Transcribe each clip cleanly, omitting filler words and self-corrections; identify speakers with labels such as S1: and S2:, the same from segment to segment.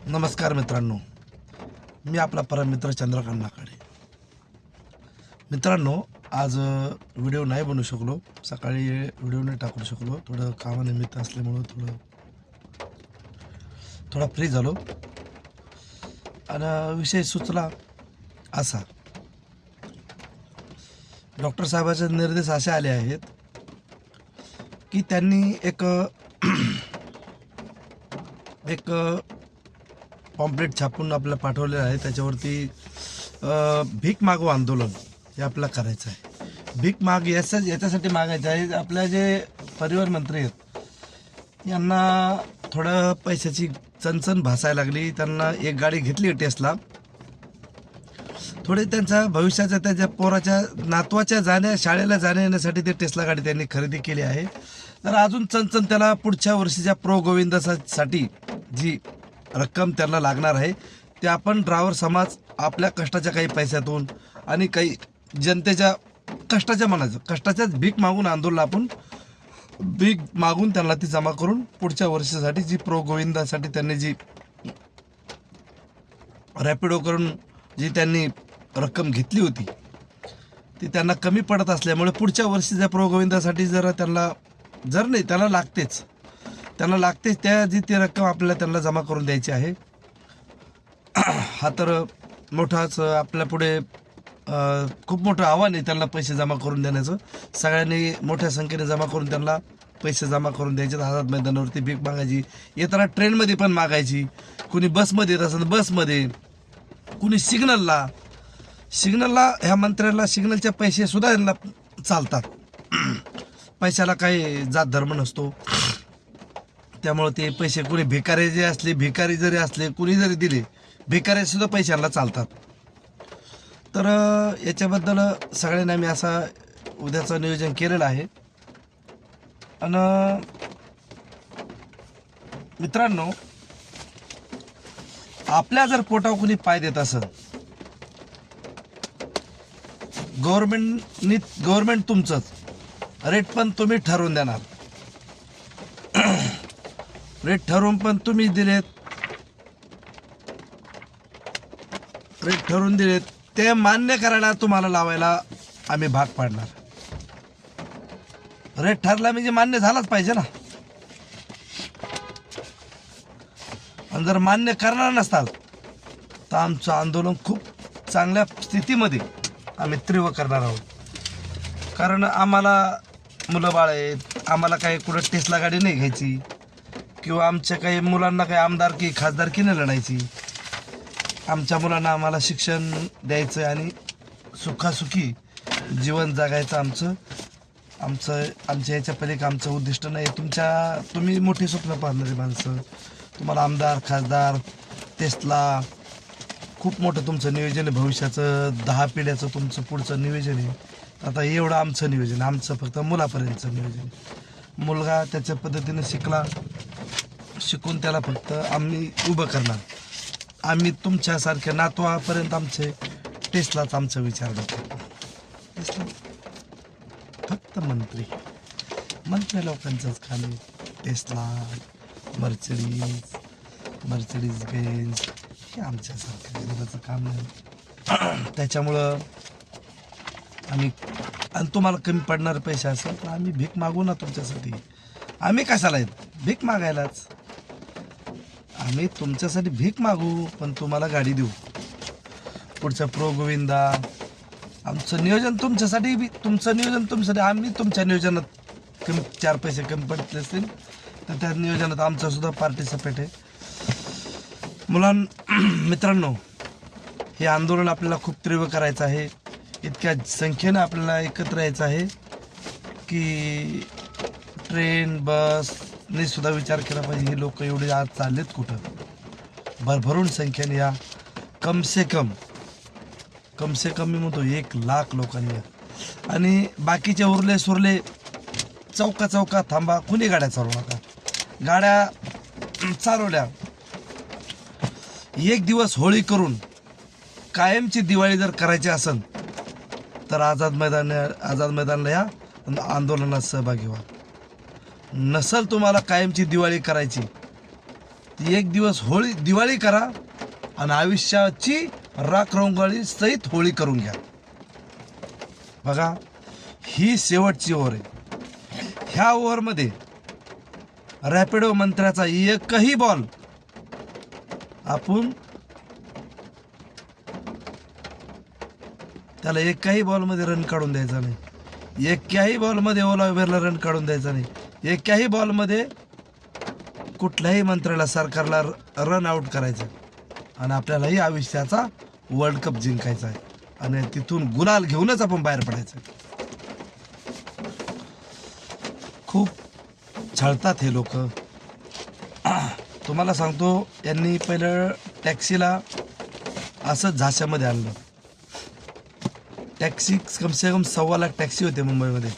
S1: नमस्कार मित्रांनो, मी आपला परम मित्र चंद्रकांत नाकाडे. मित्रांनो, आज व्हिडिओ नाही बनवू शकलो. सकाळी व्हिडिओ नाही टाकू शकलो, थोडं कामानिमित्त असल्यामुळं थोडा फ्री झालो. आणि विषय सुचला असा, डॉक्टर साहेबांचे निर्देश असे आले आहेत की त्यांनी एक पॉम्पलेट छापून आपल्याला पाठवलेलं आहे. त्याच्यावरती भीक मागो आंदोलन हे आपल्याला करायचं आहे. भीक माग याच्यासाठी मागायचं आहे. आपल्या जे परिवहन मंत्री आहेत यांना थोडं पैशाची चणचण भासायला लागली. त्यांना एक गाडी घेतली टेस्ला. थोडे त्यांच्या भविष्याच्या त्याच्या पोराच्या नातवाच्या शाळेला जाण्या येण्यासाठी ते टेस्ला गाडी त्यांनी खरेदी केली आहे. तर अजून चणचण त्याला पुढच्या वर्षीच्या प्रो गोविंदासाठी जी रक्कम त्यांना लागणार आहे ते आपण ड्रायव्हर समाज आपल्या कष्टाच्या काही पैशातून आणि काही जनतेच्या कष्टाच्याच भीक मागून आंदोलन आपण भीक मागून त्यांना ती जमा करून पुढच्या वर्षासाठी जी प्रो गोविंदासाठी त्यांनी जी रॅपिडो करून जी त्यांनी रक्कम घेतली होती ती त्यांना कमी पडत असल्यामुळे पुढच्या वर्षीच्या प्रो गोविंदासाठी त्यांना लागतेच त्या जी ती रक्कम आपल्याला त्यांना जमा करून द्यायची आहे. हा तर मोठाच आपल्या पुढे खूप मोठं आव्हान आहे त्यांना पैसे जमा करून देण्याचं. सगळ्यांनी मोठ्या संख्येने जमा करून त्यांना पैसे जमा करून द्यायचे. आझाद मैदानावरती भीक मागायची, येताना ट्रेनमध्ये पण मागायची, कुणी बसमध्ये येत असेल बसमध्ये, कुणी सिग्नलला ह्या मंत्र्याला सिग्नलचे पैसे सुद्धा यांना चालतात. पैशाला काही जात धर्म नसतो. त्यामुळे ते पैसे कुणी भिकारी जरी असले कुणी जरी दिले, भिकारी सुद्धा पैशाला चालतात. तर याच्याबद्दल सगळ्यांना मी असा उद्याचं नियोजन केलेलं आहे. आणि मित्रांनो, आपल्या जर पोटावर कुणी पाय देत असेल, गव्हर्नमेंट तुमचंच, रेट पण तुम्ही ठरवून देणार. रेट ठरवून पण तुम्ही दिलेत, ते मान्य करायला तुम्हाला लावायला आम्ही भाग पाडणार. रेट ठरला म्हणजे मान्य झालाच पाहिजे ना. आणि जर मान्य करणार नसताल तर आमचं आंदोलन खूप चांगल्या स्थितीमध्ये आम्ही तीव्र करणार आहोत. कारण आम्हाला मुलं बाळ आहेत, आम्हाला काही कुठं टेस्ला गाडी नाही घ्यायची किंवा आमच्या काही मुलांना काही आमदारकी खासदारकी नाही लढायची. आमच्या मुलांना आम्हाला शिक्षण द्यायचं आणि सुखासुखी जीवन जगायचं आमच्या याच्या पलीकडे आमचं उद्दिष्ट नाही. तुम्ही मोठी स्वप्न पाहणारी माणसं, तुम्हाला आमदार खासदार टेस्ला खूप मोठं तुमचं नियोजन आहे. भविष्याचं 10 पिढ्याचं तुमचं पुढचं नियोजन आहे. आता एवढं आमचं नियोजन, आमचं फक्त मुलापर्यंतचं नियोजन आहे. मुलगा त्याच्या पद्धतीने शिकून त्याला फक्त आम्ही उभं करणार. आम्ही तुमच्यासारख्या नातवापर्यंत आमचे टेस्लाच आमचा विचार करतो. टेस्ला फक्त मंत्री लोकांचंच खाली टेस्ला, मर्सिडीज बेंज हे आमच्यासारखं गरीबाचं काम नाही. त्याच्यामुळं आणि तुम्हाला कमी पडणारे पैसे असेल तर आम्ही भीक मागू ना तुमच्यासाठी. आम्ही कशाला आहेत भीक मागायलाच. आम्ही तुमच्यासाठी भीक मागू पण तुम्हाला गाडी देऊ. पुढचा प्रो गोविंदा आमचं नियोजन तुमच्यासाठी आम्ही तुमच्या नियोजनात 4 पैसे कमी पडले असतील तर त्या नियोजनात आमचा सुद्धा पार्टिसिपेट आहे. मित्रांनो, हे आंदोलन आपल्याला खूप तीव्र करायचं आहे. इतक्या संख्येनं आपल्याला एकत्र यायचं आहे की ट्रेन बसने सुद्धा विचार केला पाहिजे. हे लोक एवढे आज चाललेत कुठं, भरभरून संख्येने या. कम से कम मी म्हणतो 1 लाख लोकांनी या. आणि बाकीचे उरले सुरले चौका थांबा, कुणी गाड्या चालवू नका. गाड्या चालवल्या, एक दिवस होळी करून कायमची दिवाळी जर करायची असेल तर आझाद मैदानला या, आंदोलनात सहभागी व्हा. नसल तुम्हाला कायमची दिवाळी करायची ती एक दिवस दिवाळी करा आणि आयुष्याची राख रंगोळी सहित होळी करून घ्या. बघा, ही शेवटची ओव्हर आहे. ह्या ओव्हरमध्ये रॅपिडो मंत्र्याचा एकही बॉल आपण त्याला एकाही बॉलमध्ये रन काढून द्यायचा नाही. एकाही बॉलमध्ये ओला उबेरला रन काढून द्यायचा नाही. एकाही बॉलमध्ये कुठल्याही मंत्र्याला सरकारला रन आउट करायचं आणि आपल्यालाही आयुष्याचा वर्ल्ड कप जिंकायचा आहे आणि तिथून गुलाल घेऊनच आपण बाहेर पडायचं. खूप छळतात हे लोक. तुम्हाला सांगतो, यांनी पहिलं टॅक्सीला असं झाशामध्ये आणलं. टॅक्सी कमसे कम 1.25 लाख टॅक्सी होते मुंबईमध्ये.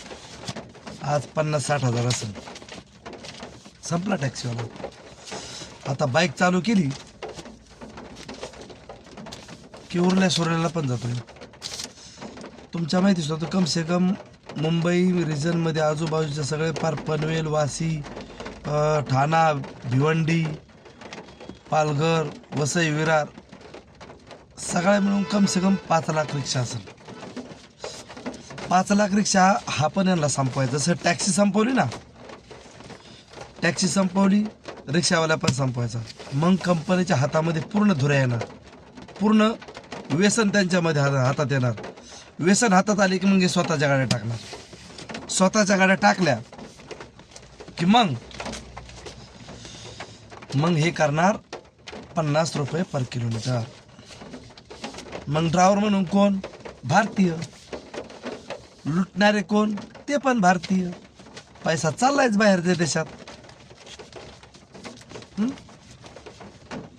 S1: आज 50-60 हजार असेल. संपला टॅक्सीवाला. आता बाईक चालू केली की उरल्या सुरल्याला पण जातो. तुमच्या माहितीच होतं, कमसे कम मुंबई रिजनमध्ये आजूबाजूचे सगळे फार पनवेल, वाशी, ठाणा, भिवंडी, पालघर, वसई, विरार सगळ्या मिळून कमसे कम 5 लाख रिक्षा असेल. 5 लाख रिक्षा हा पण यांना संपवायचा. जसं टॅक्सी संपवली ना, टॅक्सी संपवली, रिक्षावाल्या पण संपवायचा. मग कंपनीच्या हातामध्ये पूर्ण धुऱ्या येणार, पूर्ण व्यसन त्यांच्यामध्ये हातात येणार. व्यसन हातात आली की मग हे स्वतःच्या गाड्या टाकणार. स्वतःच्या गाड्या टाकल्या की मग हे करणार 50 रुपये पर किलोमीटर. मग ड्रायव्हर म्हणून कोण? भारतीय. लुटणारे कोण? ते पण भारतीय. पैसा चाललायच बाहेरच्या देशात.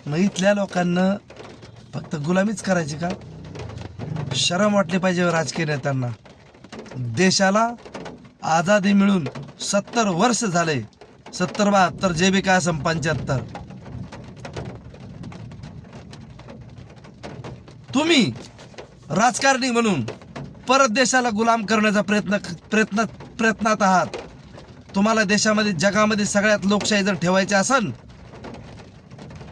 S1: मग इथल्या लोकांना फक्त गुलामीच करायची का? शरम वाटली पाहिजे राजकीय नेत्यांना. देशाला आझादी मिळून 70 वर्ष झाले. 70-72 जे बी काय असं 75. तुम्ही राजकारणी म्हणून परत देशाला गुलाम करण्याचा प्रयत्नात आहात. तुम्हाला देशामध्ये, जगामध्ये सगळ्यात लोकशाही जर ठेवायची असेल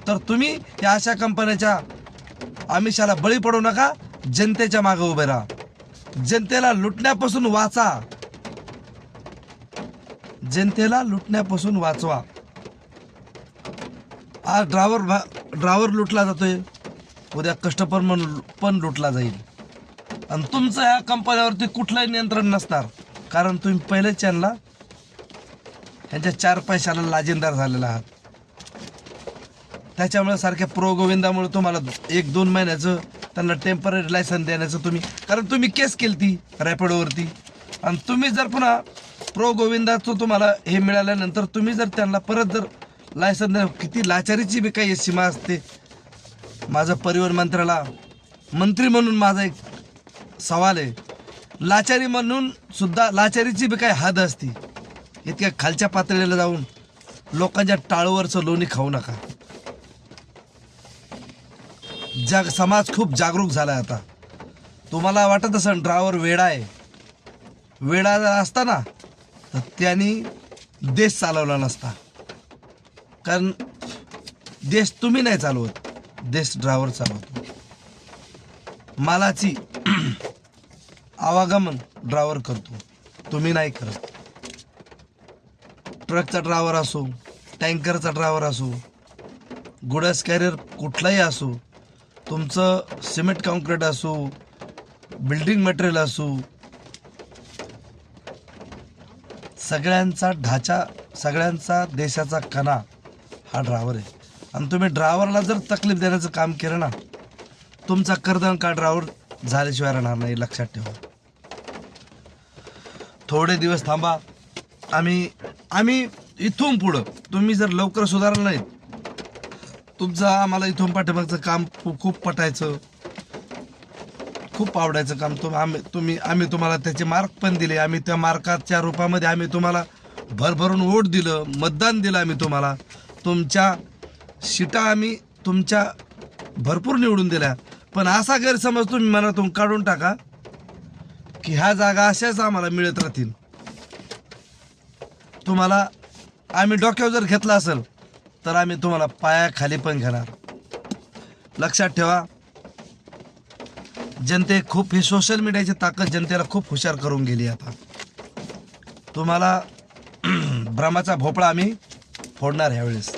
S1: तर तुम्ही या अशा कंपन्याच्या आमिषाला बळी पडू नका. जनतेच्या मागे उभे राहा. जनतेला लुटण्यापासून वाचा. जनतेला लुटण्यापासून वाचवा. आज ड्रायव्हर लुटला जातोय, उद्या कस्टमर पण लुटला जाईल. आणि तुमचं या कंपन्यावरती कुठलंही नियंत्रण नसणार, कारण तुम्ही पहिलेच यांना यांच्या 4 पैशाला लाजिंदार झालेला आहात. त्याच्यामुळे सारख्या प्रो गोविंदामुळे तुम्हाला 1-2 महिन्याचं त्यांना टेम्पररी लायसन देण्याचं कारण तुम्ही केस केली ती रॅपिडोवरती. आणि तुम्ही जर पुन्हा प्रो गोविंदाचं तुम्हाला हे मिळाल्यानंतर तुम्ही जर त्यांना परत जर लायसन द्या, किती लाचारीची बी काही सीमा असते. माझं परिवहन मंत्र्याला, मंत्री म्हणून माझा एक सवाल आहे, लाचारी म्हणून सुद्धा लाचारीची बी काही हद असती. इतक्या खालच्या पातळीला जाऊन लोकांच्या टाळूवरचं लोणी खाऊ नका. समाज खूप जागरूक झाला आता. तुम्हाला वाटत असेल ड्रायव्हर वेडा आहे. वेडा जर असता ना तर त्यांनी देश चालवला नसता. कारण देश तुम्ही नाही चालवत, देश ड्रायव्हर चालवतो. मालाची आवागमन ड्रायव्हर करतो, तुम्ही नाही करत. ट्रकचा ड्रायव्हर असो, टँकरचा ड्रायव्हर असो, गुड्स कॅरियर कुठलाही असो, तुमचं सिमेंट कॉन्क्रीट असो, बिल्डिंग मटेरियल असो, सगळ्यांचा ढाचा, सगळ्यांचा देशाचा कणा हा ड्रायव्हर आहे. आणि तुम्ही ड्रायव्हरला जर तकलीफ देण्याचं काम केलं ना, तुमचा कर्दन का ड्रायव्हर झाल्याशिवाय राहणार नाही. लक्षात ठेवा. थोडे दिवस थांबा. आम्ही इथून पुढं तुम्ही जर लवकर सुधारलं नाही, तुमचं आम्हाला इथून पाठीमागचं काम खूप पटायचं, खूप आवडायचं काम. आम्ही तुम्हाला त्याचे मार्क पण दिले. आम्ही त्या मार्काच्या रूपामध्ये आम्ही तुम्हाला भरभरून वोट दिलं, मतदान दिलं. आम्ही तुम्हाला तुमच्या सीटा आम्ही तुमच्या भरपूर निवडून दिल्या. पण असा गैरसमज तुम्ही मनातून काढून टाका की ह्या जागा अशाच आम्हाला मिळत राहतील. तुम्हाला आम्ही डोक्यावर जर घेतला असेल तर आम्ही तुम्हाला पायाखाली पण घेणार. लक्षात ठेवा, खूप ही सोशल मीडियाची ताकद जनतेला खूप हुशार करून गेली. आता तुम्हाला भ्रमाचा भोपळा आम्ही फोडणार. ह्यावेळेस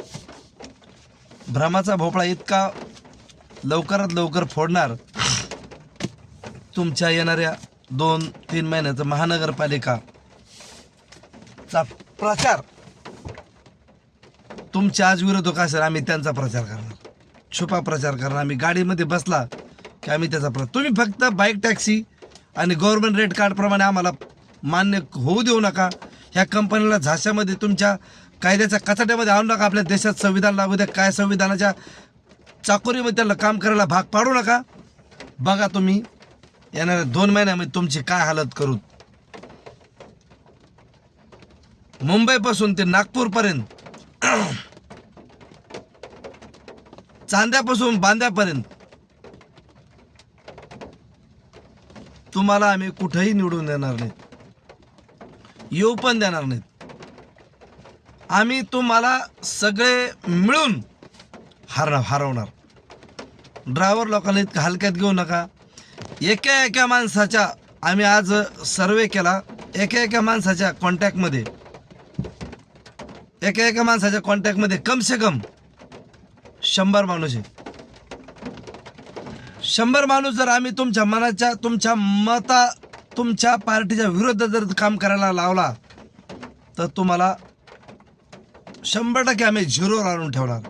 S1: भ्रमाचा भोपळा इतका लवकरात लवकर फोडणार. तुमच्या येणाऱ्या 2-3 महिन्याचा महानगरपालिकाचा प्रचार तुमच्या आज विरोधक असेल, आम्ही त्यांचा प्रचार करणार, छुपा प्रचार करणार. आम्ही गाडीमध्ये बसला की आम्ही त्याचा तुम्ही फक्त बाईक टॅक्सी आणि गव्हर्नमेंट रेट कार्डप्रमाणे आम्हाला मान्य होऊ देऊ नका. ह्या कंपनीला झाशामध्ये तुमच्या कायद्याच्या कचाट्यामध्ये आणू नका. आपल्या देशात संविधान लागू द्या. काय संविधानाच्या चाकोरीमध्ये त्यांना काम करायला भाग पाडू नका. बघा तुम्ही येणाऱ्या 2 महिन्यामध्ये तुमची काय हालत करू. मुंबईपासून ते नागपूरपर्यंत, चांद्यापासून बांद्यापर्यंत तुम्हाला आम्ही कुठेही निवडून देणार नाहीत, येऊ पण देणार नाहीत. आम्ही तुम्हाला सगळे मिळून हरवणार. ड्रायव्हर लोकांना इतकं हलक्यात घेऊ नका. एका माणसाच्या आम्ही आज सर्वे केला. एका माणसाच्या कॉन्टॅक्टमध्ये कम से कम 100 माणूस आहे. 100 माणूस जर आम्ही तुमच्या पार्टीच्या विरुद्ध जर काम करायला लावला तर तुम्हाला 100% आम्ही झिरोवर आणून ठेवणार.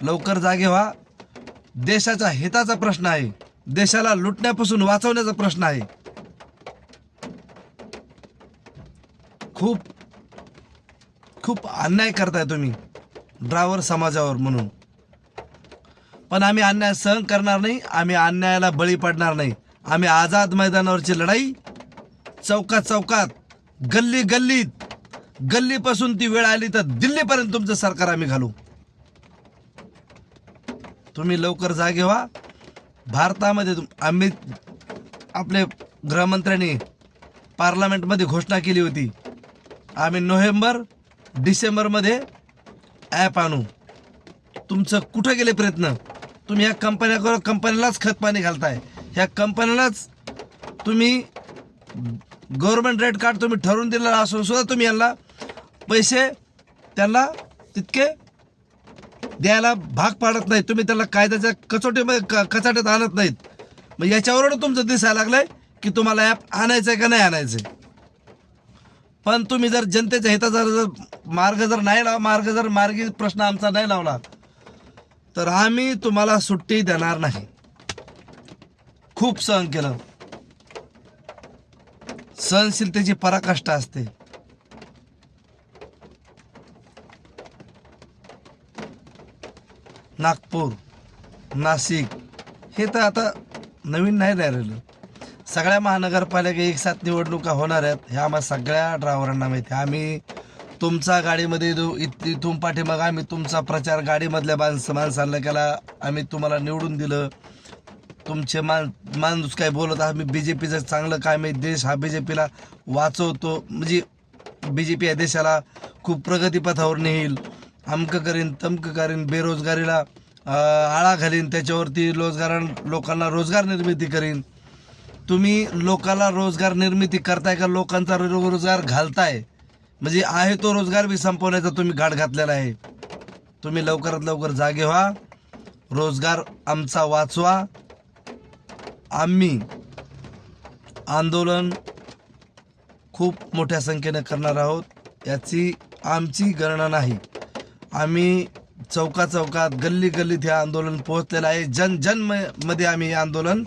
S1: लवकर जागे व्हा. देशाच्या हिताचा प्रश्न आहे. देशाला लुटण्यापासून वाचवण्याचा प्रश्न आहे. खूप खूप अन्याय करताय तुम्ही ड्रायव्हर समाजावर म्हणून. पण आम्ही अन्याय सहन करणार नाही. आम्ही अन्यायाला बळी पडणार नाही. आम्ही आझाद मैदानावरची लढाई चौकात गल्लीपासून ती वेळ आली तर दिल्लीपर्यंत तुमचं सरकार आम्ही घालू. तुम्ही लवकर जागे व्हा. भारतामध्ये आम्ही आपले गृहमंत्र्यांनी पार्लमेंटमध्ये घोषणा केली होती, आम्ही नोव्हेंबर-डिसेंबरमध्ये ॲप आणू. तुमचं कुठं गेले प्रयत्न? तुम्ही ह्या कंपन्यालाच खतपाणी घालताय. ह्या कंपन्यालाच तुम्ही गव्हर्नमेंट रेट कार्ड तुम्ही ठरवून दिलेलं असून सुद्धा तुम्ही यांना पैसे त्यांना तितके द्यायला भाग पाडत नाही. तुम्ही त्याला कायद्याच्या कचाट्यात आणत नाहीत. मग याच्यावरून तुमचं दिसायला लागलंय की तुम्हाला ॲप आणायचं आहे का नाही आणायचं. पण तुम्ही जर जनतेच्या हिताचा मार्गी प्रश्न आमचा नाही लावला तर आम्ही तुम्हाला सुट्टी देणार नाही. खूप सहन केलं. सहनशीलतेची पराकाष्ठा असते. नागपूर, नाशिक हे तर आता नवीन नाही राहिलेलं. सगळ्या महानगरपालिका एक साथ निवडणुका होणार आहेत ह्या आम्हाला सगळ्या ड्रायव्हरांना माहिती आहे. आम्ही तुमचा गाडीमध्ये इथून पाठीमाग आम्ही तुमचा प्रचार गाडीमधल्या माणसांना केला. आम्ही तुम्हाला निवडून दिलं. तुमचे माणूस काय बोलत आम्ही BJPचं चांगलं काय माहिती. देश हा BJPला वाचवतो. म्हणजे BJP या देशाला खूप प्रगतीपथावर नेईल. अमकं करीन तमकं करीन. बेरोजगारीला आळा घालीन. त्याच्यावरती लोकांना रोजगार निर्मिती करीन. तुम्ही लोकांना रोजगार निर्मिती करताय का लोकांचा रोजगार घालताय? म्हणजे आहे तो रोजगार बी संपवण्याचा तुम्ही घाट घातलेला आहे. तुम्ही लवकरात लवकर जागे व्हा. रोजगार आमचा वाचवा. आम्ही आंदोलन खूप मोठ्या संख्येने करणार आहोत. याची आमची गणना नाही. आम्ही चौकात गल्लीत हे आंदोलन पोहोचलेलं आहे. मध्ये आम्ही हे आंदोलन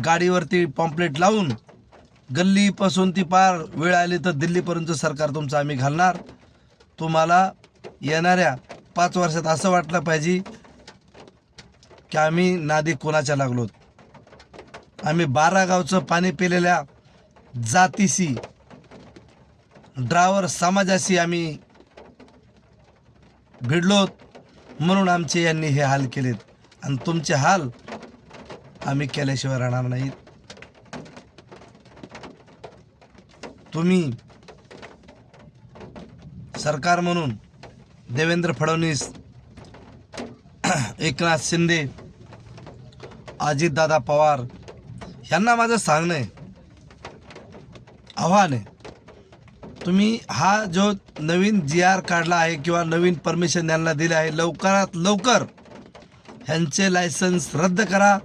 S1: गाडीवरती पॉम्पलेट लावून गल्लीपासून ती पार वेळ आली तर दिल्लीपर्यंत सरकार तुमचं आम्ही घालणार. तुम्हाला येणाऱ्या 5 वर्षात असं वाटलं पाहिजे की आम्ही नादी कोणाच्या लागलोत. आम्ही 12 गावचं पाणी पिलेल्या जातीशी ड्रायव्हर समाजाशी आम्ही भिडलोत म्हणून आमचे यांनी हे हाल केलेत. आणि तुमचे हाल आम्ही केल्याशिवाय राहणार नाहीत. तुम्ही सरकार म्हणून देवेंद्र फडणवीस, एकनाथ शिंदे, अजितदादा पवार यांना माझं सांगणं आहे, आव्हान आहे, तुम्ही हा जो नवीन GR काढला आहे किंवा नवीन परमिशन यांना दिले आहे, लवकरात लवकर ह्यांचे लायसन्स रद्द करा.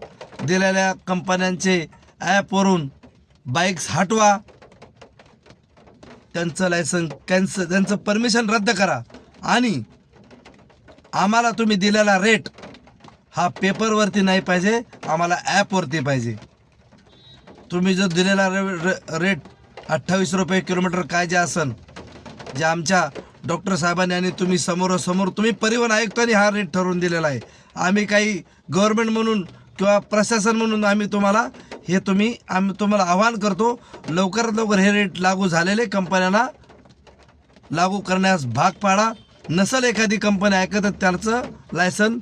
S1: दिलेल्या कंपन्यांचे ॲपवरून बाईक्स हटवा, त्यांचं लायसन्स कॅन्सल, त्यांचं परमिशन रद्द करा. आणि आम्हाला तुम्ही दिलेला रेट हा पेपरवरती नाही पाहिजे, आम्हाला ॲपवरती पाहिजे. तुम्ही जो दिलेला रेट 28 रुपये किलोमीटर काय जे असन, जे आमच्या डॉक्टर साहेबांनी आणि तुम्ही समोरासमोर तुम्ही परिवहन आयुक्तांनी हा रेट ठरवून दिलेला आहे. आम्ही काही गव्हर्नमेंट म्हणून किंवा प्रशासन म्हणून आम्ही तुम्हाला आवाहन करतो, लवकरात लवकर हे रेट लागू झालेले कंपन्यांना लागू करण्यास भाग पाडा. नसल एखादी कंपनी ऐकत तर त्याचं लायसन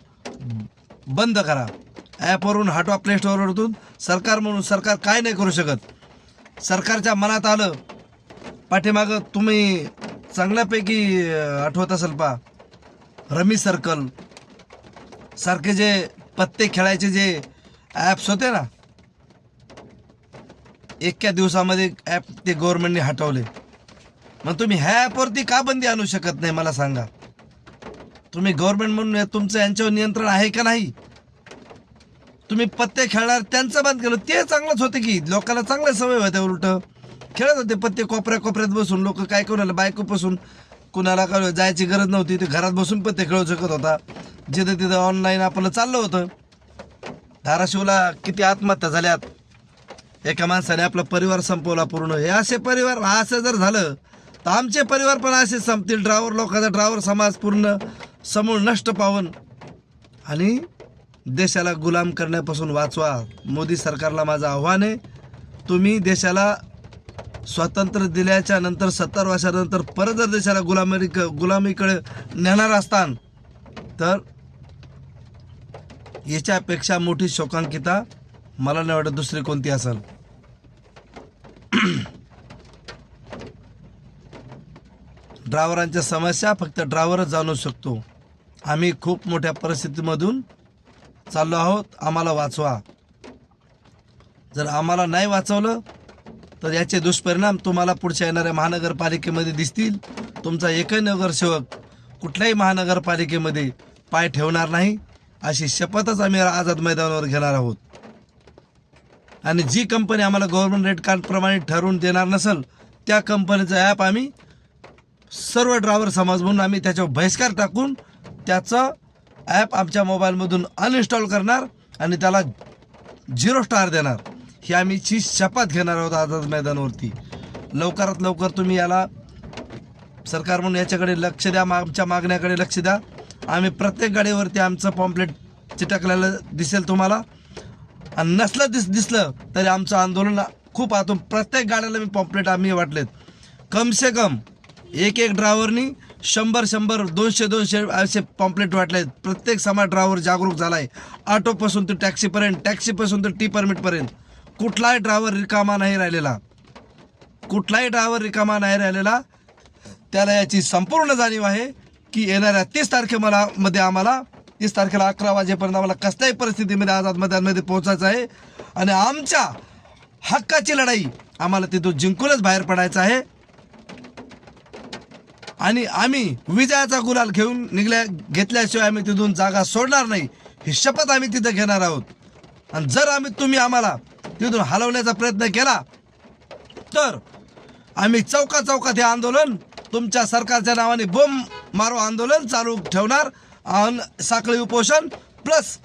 S1: बंद करा, ॲपवरून हटवा, प्ले स्टोअरवरून. सरकार म्हणून सरकार काय नाही करू शकत. सरकारच्या मनात आलं, पाठीमागं तुम्ही चांगल्यापैकी आठवत असेल पा, रमी सर्कल सारखे जे पत्ते खेळायचे जे ॲप्स होते ना, एका दिवसामध्ये ॲप ते गव्हर्नमेंटने हटवले. मग तुम्ही ह्या ॲपवरती का बंदी आणू शकत नाही मला सांगा. तुम्ही गव्हर्नमेंट म्हणून तुमचं यांच्यावर नियंत्रण आहे का नाही. तुम्ही पत्ते खेळणार त्यांचं बंद केलं, ते चांगलंच होते की, लोकांना चांगल्या सवय होत्या, उलट खेळत होते पत्ते कोपऱ्यात बसून. लोक काय कोणाला बायकोपासून कुणाला काय जायची गरज नव्हती, ते घरात बसून पत्ते खेळू शकत होता. जिथं तिथं ऑनलाईन आपलं चाललं होतं. धाराशिवला किती आत्महत्या झाल्यात, एका माणसाने आपला परिवार संपवला पूर्ण. हे असे परिवार, असं जर झालं तर आमचे परिवार पण असे संपतील. लोकांचा ड्रायव्हर समाज पूर्ण समूळ नष्ट पावून. आणि देशाला गुलाम करण्यापासून वाचवा. मोदी सरकारला माझं आव्हान आहे, तुम्ही देशाला स्वातंत्र्य दिल्याच्या नंतर 70 वर्षानंतर परत जर देशाला गुलामीकडे नेणार असतान तर याच्यापेक्षा मोठी शोकांकिता मला नाही वाटत दुसरी कोणती असेल. ड्रायव्हरांच्या समस्या फक्त ड्रायव्हरच जाणू शकतो. आम्ही खूप मोठ्या परिस्थितीमधून चाललो आहोत, आम्हाला वाचवा. जर आम्हाला नाही वाचवलं तर याचे दुष्परिणाम तुम्हाला पुढच्या येणाऱ्या महानगरपालिकेमध्ये दिसतील. तुमचा एकही नगरसेवक कुठल्याही महानगरपालिकेमध्ये पाय ठेवणार नाही, अशी शपथच आम्ही आझाद मैदानावर घेणार आहोत. आणि जी कंपनी आम्हाला गव्हर्नमेंट रेट कार्डप्रमाणे ठरवून देणार नसेल, त्या कंपनीचं ॲप आम्ही सर्व ड्रायव्हर समाज म्हणून आम्ही त्याच्यावर बहिष्कार टाकून त्याचं ॲप आमच्या मोबाईलमधून अनइन्स्टॉल करणार आणि त्याला 0 स्टार देणार. ही आम्हीची शपथ घेणार आहोत आझाद मैदानावरती. लवकरात लवकर तुम्ही याला सरकार म्हणून याच्याकडे लक्ष द्या, आमच्या मागण्याकडे लक्ष द्या. आम्ही प्रत्येक गाडीवरती आमचं पॉम्पलेट चिटकलेलं दिसेल तुम्हाला. आणि नसलं दिसलं तरी आमचं आंदोलन खूप आतून प्रत्येक गाड्याला मी पॉम्पलेट आम्ही वाटलेत. कमसे कम एक ड्रायव्हरनी 100 200 असे पॉम्पलेट वाटले. प्रत्येक समाज ड्रायव्हर जागरूक झाला आहे. ऑटोपासून ते टॅक्सीपर्यंत, टॅक्सीपासून ते टी परमिटपर्यंत कुठलाही ड्रायव्हर रिकामा नाही राहिलेला. त्याला याची संपूर्ण जाणीव आहे की येणाऱ्या 30 तारखेमध्ये आम्हाला 30 तारखेला 11 वाजेपर्यंत आम्हाला कसल्याही परिस्थितीमध्ये आझाद मैदानामध्ये पोहोचायचं आहे. आणि आमच्या हक्काची लढाई आम्हाला तिथून जिंकूनच बाहेर पडायचं आहे. आणि आम्ही विजयाचा गुलाल घेतल्याशिवाय आम्ही तिथून जागा सोडणार नाही, ही शपथ आम्ही तिथं घेणार आहोत. आणि जर तुम्ही आम्हाला तिथून हलवण्याचा प्रयत्न केला तर आम्ही चौकात हे आंदोलन तुमच्या सरकारच्या नावाने बोंब मारो आंदोलन चालू ठेवणार. साखळी उपोषण प्लस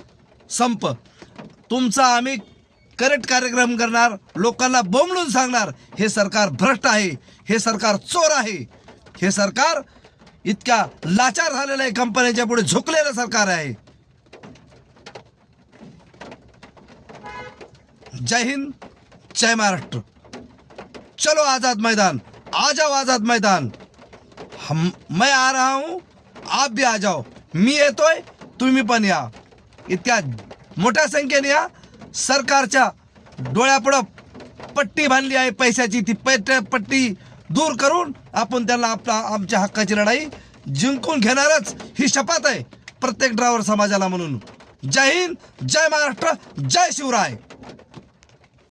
S1: संप तुमचा आम्ही करेक्ट कार्यक्रम करणार. लोकांना बोंबलून सांगणार हे सरकार भ्रष्ट आहे, हे सरकार चोर आहे, हे सरकार इतक्या लाचार झालेलं आहे, कंपन्यांच्या पुढे झुकलेलं सरकार आहे. जय हिंद, जय महाराष्ट्र. चलो आजाद मैदान, आ जाओ आजाद मैदान. मैं आ रहा हूं, आप भी आ जाओ. मी येतोय, तुम्ही पण या. इतक्या मोठ्या संख्येने या. सरकारच्या डोळ्यापुढं पट्टी बांधली आहे पैशाची, ती पट्टी दूर करून आपण त्यांना आमच्या हक्काची लढाई जिंकून घेणारच ही शपथ आहे प्रत्येक ड्रायव्हर समाजाला म्हणून. जय हिंद, जय महाराष्ट्र, जय शिवराय.